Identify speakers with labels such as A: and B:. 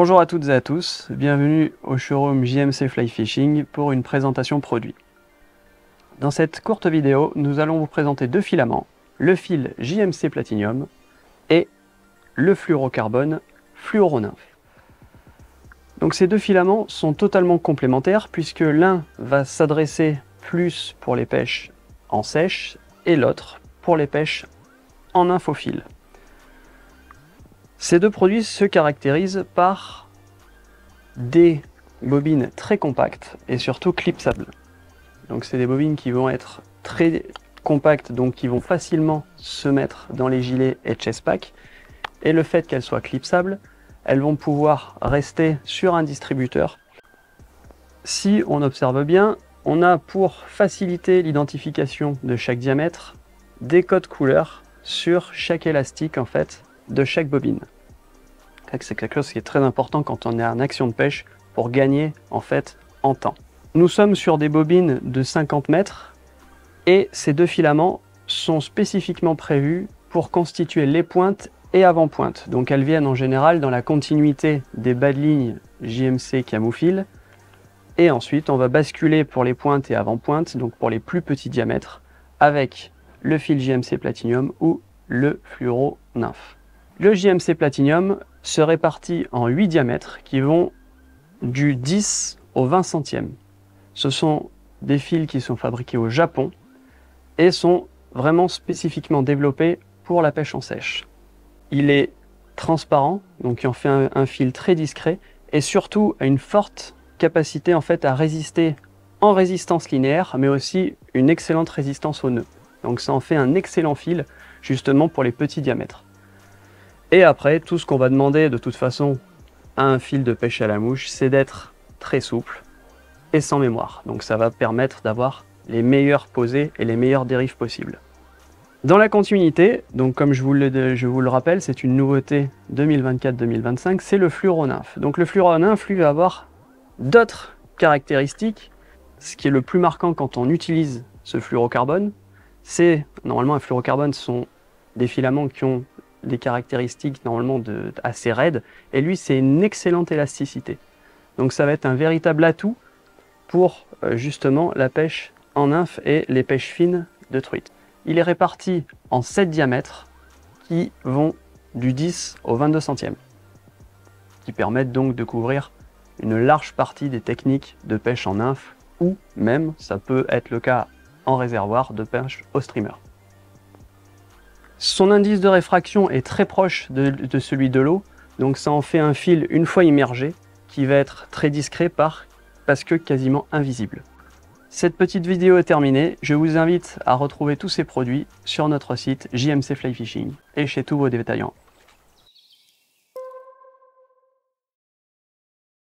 A: Bonjour à toutes et à tous, bienvenue au showroom JMC Fly Fishing pour une présentation produit. Dans cette courte vidéo, nous allons vous présenter deux filaments, le fil JMC Platinum et le fluorocarbone Fluoronymphe. Donc ces deux filaments sont totalement complémentaires puisque l'un va s'adresser plus pour les pêches en sèche et l'autre pour les pêches en infophile. Ces deux produits se caractérisent par des bobines très compactes et surtout clipsables. Donc c'est des bobines qui vont être très compactes, donc qui vont facilement se mettre dans les gilets et chest pack. Et le fait qu'elles soient clipsables, elles vont pouvoir rester sur un distributeur. Si on observe bien, on a pour faciliter l'identification de chaque diamètre des codes couleurs sur chaque élastique en fait de chaque bobine. C'est quelque chose qui est très important quand on est en action de pêche pour gagner en fait en temps. Nous sommes sur des bobines de 50 mètres et ces deux filaments sont spécifiquement prévus pour constituer les pointes et avant-pointes. Donc elles viennent en général dans la continuité des bas de ligne JMC Camoufil et ensuite on va basculer pour les pointes et avant-pointes, donc pour les plus petits diamètres avec le fil JMC Platinum ou le Fluoronymphe. Le JMC Platinum se répartit en 8 diamètres qui vont du 10 au 20 centièmes. Ce sont des fils qui sont fabriqués au Japon et sont vraiment spécifiquement développés pour la pêche en sèche. Il est transparent, donc il en fait un fil très discret et surtout a une forte capacité en fait à résister en résistance linéaire, mais aussi une excellente résistance aux nœuds. Donc ça en fait un excellent fil justement pour les petits diamètres. Et après, tout ce qu'on va demander de toute façon à un fil de pêche à la mouche, c'est d'être très souple et sans mémoire. Donc ça va permettre d'avoir les meilleures posées et les meilleures dérives possibles. Dans la continuité, donc comme je vous le rappelle, c'est une nouveauté 2024-2025, c'est le Fluoronymphe. Donc le Fluoronymphe, lui, va avoir d'autres caractéristiques. Ce qui est le plus marquant quand on utilise ce fluorocarbone, c'est, normalement un fluorocarbone, ce sont des filaments qui ont des caractéristiques normalement assez raides, et lui c'est une excellente élasticité. Donc ça va être un véritable atout pour justement la pêche en nymphe et les pêches fines de truite. Il est réparti en 7 diamètres qui vont du 10 au 22 centièmes, qui permettent donc de couvrir une large partie des techniques de pêche en nymphe, ou même, ça peut être le cas en réservoir, de pêche au streamer. Son indice de réfraction est très proche de celui de l'eau, donc ça en fait un fil une fois immergé qui va être très discret parce que quasiment invisible. Cette petite vidéo est terminée, je vous invite à retrouver tous ces produits sur notre site JMC Fly Fishing et chez tous vos détaillants.